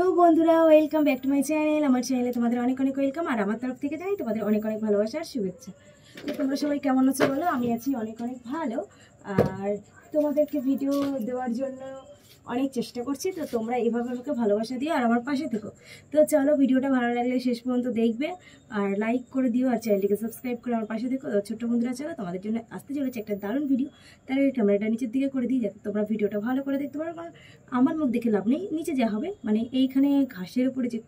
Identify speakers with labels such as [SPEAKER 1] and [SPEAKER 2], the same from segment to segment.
[SPEAKER 1] তো বন্ধুরা welcome back to my channel. আমার চ্যানেলে তোমাদের অনেক অনেক ওয়েলকাম, আর আমার তরফ থেকে জানাই তোমাদের অনেক অনেক ভালোবাসা আর শুভেচ্ছা। তো তোমরা সবাই কেমন আছো বলো? আমি আছি অনেক অনেক ভালো, আর তোমাদেরকে ভিডিও দেওয়ার জন্য অনেক চেষ্টা করছি। তো তোমরা এইভাবে আমাকে ভালোবাসা দিও আর আমার পাশে থেকো। তো চলো, ভিডিওটা ভালো লাগলে শেষ পর্যন্ত দেখবে আর লাইক করে দিও, আর চ্যানেলটিকে সাবস্ক্রাইব করে আমার পাশে থেকো। ছোট্ট বন্ধুরা, চলো তোমাদের জন্য আসতে চলেছে একটা দারুণ ভিডিও। তার আগে ক্যামেরাটা নিচের দিকে করে দিই যাতে তোমরা ভিডিওটা ভালো করে দেখতে পারো, কারণ আমার মুখ দেখে লাভ নেই। নিচে যা হবে, মানে এইখানে ঘাসের উপরে যে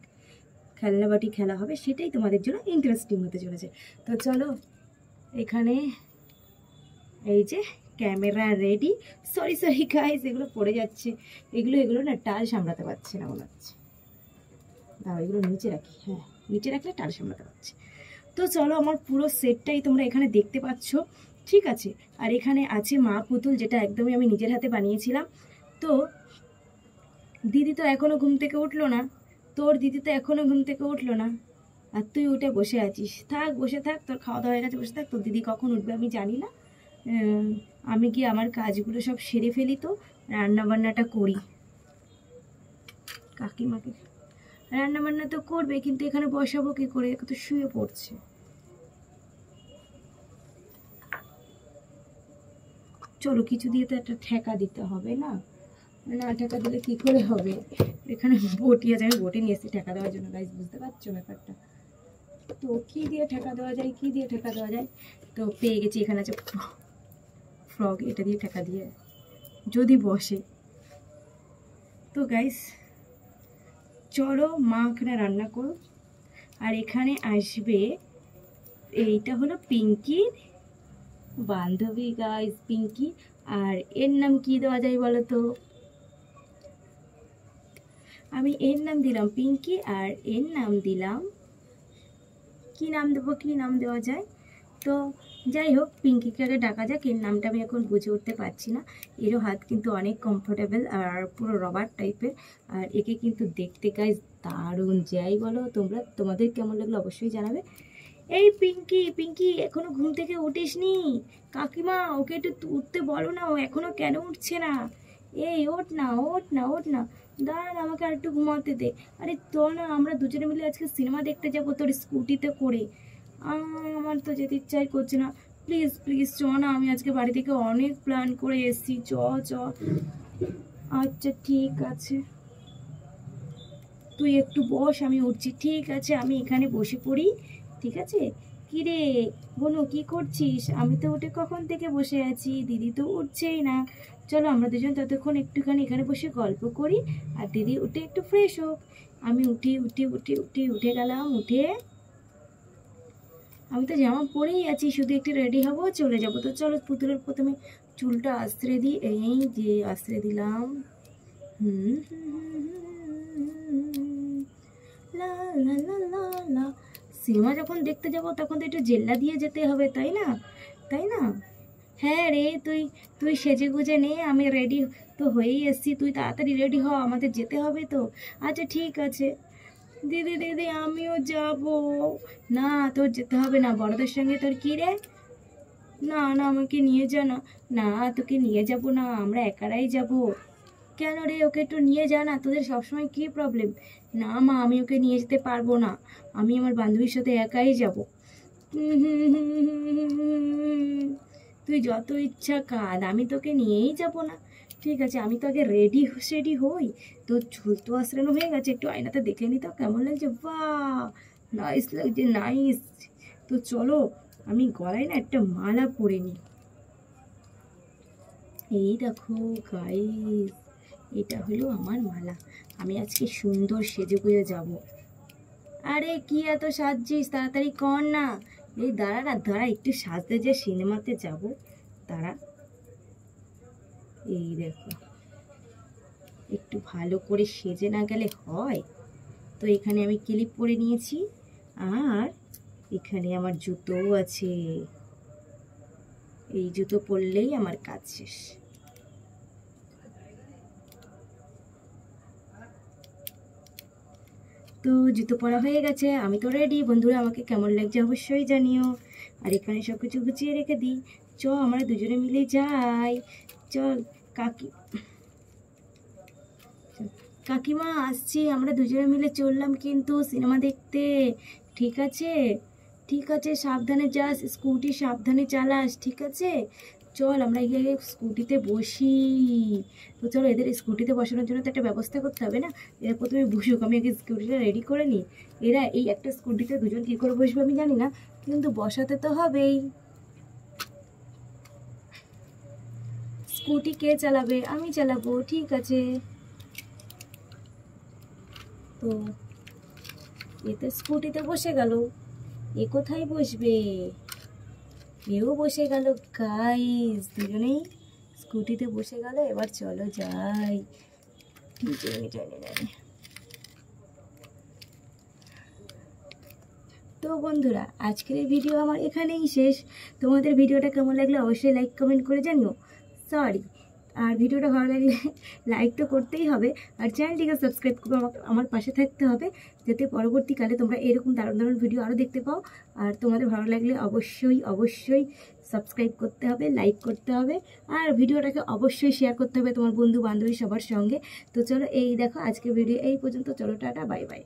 [SPEAKER 1] খেলনাবাটি খেলা হবে, সেটাই তোমাদের জন্য ইন্টারেস্টিং হতে চলেছে। তো চলো, এখানে এই যে ক্যামেরা রেডি। সরি গাইস, এগুলো পড়ে যাচ্ছে। এগুলো না টাল সামলাতে পারছে না মনে হচ্ছে। দাও, এগুলো নিচে রাখি। হ্যাঁ, নিচে রাখলে টাল সামলাতে পারছে। তো চলো, আমার পুরো সেটটাই তোমরা এখানে দেখতে পাচ্ছ, ঠিক আছে। আর এখানে আছে মা পুতুল, যেটা একদমই আমি নিজের হাতে বানিয়েছিলাম। তো দিদি তো এখনো ঘুম থেকে উঠলো না, তোর দিদি তো এখনো ঘুম থেকে উঠলো না, আর তুই উঠে বসে আছিস। থাক, বসে থাক, তোর খাওয়া দাওয়া হয়ে গেছে, বসে থাক। তোর দিদি কখন উঠবে আমি জানি না। আমি কি আমার কাজগুলো সব সেরে ফেলি, তো রান্নাবান্নাটা করি। কাকিমাকে রান্নাবান্না তো করবে, কিন্তু এখানে বসাবো কি করে? তো শুয়ে পড়ছে। চলো, কিছু দিয়ে তো একটা ঠেকা দিতে হবে না? না ঠেকা দিলে কি করে হবে? এখানে বটি আছে, আমি বটি নিয়ে এসেছি ঠেকা দেওয়ার জন্য। গাইজ, বুঝতে পারছো ব্যাপারটা? তো কি দিয়ে ঠেকা দেওয়া যায়, কি দিয়ে ঠেকা দেওয়া যায়? তো পেয়ে গেছি, এখানে আছে ফ্রগ। এটা দিয়ে ঠেকা দিয়ে যদি বসে। তো গাইস চলো, মা এখানে রান্না করো। আর এখানে আসবে, এইটা হলো পিঙ্কির বান্ধবী গাইস, পিঙ্কি। আর এর নাম কি দেওয়া যায় বলো তো? আমি এর নাম দিলাম পিঙ্কি, আর এর নাম দিলাম, কি নাম দেবো, কি নাম দেওয়া যায়? তো যাই হোক, পিঙ্কিকে আগে ডাকা যাক। এর নামটা আমি এখন বুঝে উঠতে পারছি না। এরও হাত কিন্তু অনেক কমফোর্টেবল আর পুরো রবার টাইপের। আর একে কিন্তু দেখতে গাইস দারুণ। যাই বলো তোমরা, তোমাদের কেমন লাগলো অবশ্যই জানাবে। এই পিঙ্কি, পিঙ্কি এখনো ঘুম থেকে উঠিসনি? কাকিমা, ওকে একটু উঠতে বলো না, ও এখনো কেন উঠছে না? এই ওঠ না, ওঠ না, ওঠ না। দাঁড়ান, আমাকে আর একটু ঘুমাতে দে। আরে তো না, আমরা দুজনে মিলে আজকে সিনেমা দেখতে যাবো তোর স্কুটিতে করে। আমার তো যেতে ইচ্ছাই করছে না। প্লিজ প্লিজ চ না, আমি আজকে বাড়ি থেকে অনেক প্ল্যান করে এসেছি। চ চ। আচ্ছা ঠিক আছে, তুই একটু বস, আমি উঠছি। ঠিক আছে, আমি এখানে বসে পড়ি, ঠিক আছে। কিরে বনু, কি করছিস? আমি তো উঠে কখন থেকে বসে আছি, দিদি তো উঠছেই না। চলো, আমরা দুজন ততক্ষণ একটুখানি এখানে বসে গল্প করি, আর দিদি উঠে একটু ফ্রেশ হোক। আমি উঠে গেলাম। উঠে আমি তো জামা পরেই আছি, শুধু একটু রেডি হবো, চলে যাবো। তো চলো, পুতুলের প্রথমে চুলটা আশ্রে দিই। এই যে আশ্রে দিলাম। হুম লা লা লা লা লা। সিনেমা যখন দেখতে যাব তখন তো একটু জেল্লা দিয়ে যেতে হবে, তাই না? তাই না? হ্যাঁ রে, তুই তুই সেজে গুজে নে, আমি রেডি তো হয়েই এসছি। তুই তাড়াতাড়ি রেডি হ, আমাদের যেতে হবে তো। আচ্ছা ঠিক আছে। দিদি দিদি, আমিও যাব। না, তোর যেতে হবে না। বড়দের সঙ্গে তোর কি রে? না না, আমাকে নিয়ে যা না। না, তোকে নিয়ে যাব না, আমরা একারাই যাব। কেন রে, ওকে একটু নিয়ে যা না। তোদের সবসময় কি প্রবলেম? না মা, আমি ওকে নিয়ে যেতে পারবো না। আমি আমার বান্ধবীর সাথে একাই যাব। তুই যত ইচ্ছা কাঁদ, আমি তোকে নিয়েই যাব না। ঠিক আছে, আমি তো আগে রেডি হই। তোর চুল তো আশ্রানো হয়ে গেছে, একটু আয়নাতে দেখে নি তো কেমন লাগছে। বাহ, নাইস লাগছে, নাইস। তো চলো, আমি গলায় না একটা মালা পরে নিই। এই দেখো গাইস, এটা হলো আমার মালা। আমি আজকে সুন্দর সেজে গুজে যাব। আরে কি এত সাজছিস, তাড়াতাড়ি কর না। এই দাঁড়া না, দাঁড়া, একটু সাজতে যে সিনেমাতে যাব, দাঁড়া। এই দেখো, একটু ভালো করে সেজে না গেলে হয়? তো এখানে আমি ক্লিপ পরে নিয়েছি, আর এখানে আমার জুতোও আছে। এই জুতো পরলেই আমার কাজ শেষ। তো জুতো পরা হয়ে গেছে, আমি তো রেডি। বন্ধুরা, আমাকে কেমন লাগছে অবশ্যই জানিও। আর এখানে সব কিছু গুছিয়ে রেখে দিই। চ, আমরা দুজনে মিলে যাই। চল কাকি, কাকিমা আসছি, আমরা দুজনে মিলে চললাম কিন্তু সিনেমা দেখতে। ঠিক আছে, ঠিক আছে, সাবধানে যাস, স্কুটি সাবধানে চালাস, ঠিক আছে? চল আমরা গিয়ে স্কুটিতে বসি। তো চলো, এদের স্কুটিতে বসানোর জন্য তো একটা ব্যবস্থা করতে হবে না? এরা প্রথমে বসুক, আমি আগে স্কুটিটা রেডি করে নিই। এরা এই একটা স্কুটিতে দুজন কী করে বসবে আমি জানি না, কিন্তু বসাতে তো হবেই। স্কুটি কে চালাবে? আমি চালাবো, ঠিক আছে। তো এ তো স্কুটিতে বসে গেল, এ কোথায় বসবে? এও বসে গেল। গাইস, দুজনেই স্কুটিতে বসে গেল। এবার চলো যাই। তো বন্ধুরা, আজকের এই ভিডিও আমার এখানেই শেষ। তোমাদের ভিডিওটা কেমন লাগলো অবশ্যই লাইক কমেন্ট করে জানিও। সরি, আর ভিডিওটা ভালো লাগলে লাইক তো করতেই হবে, আর চ্যানেলটিকে সাবস্ক্রাইব করে আমার পাশে থাকতে হবে, যাতে পরবর্তীকালে তোমরা এরকম দারুণ দারুণ ভিডিও আরও দেখতে পাও। আর তোমাদের ভালো লাগলে অবশ্যই অবশ্যই সাবস্ক্রাইব করতে হবে, লাইক করতে হবে, আর ভিডিওটাকে অবশ্যই শেয়ার করতে হবে তোমার বন্ধু বান্ধবী সবার সঙ্গে। তো চলো, এই দেখো আজকে ভিডিও এই পর্যন্ত। চলো, টাটা, বাই বাই।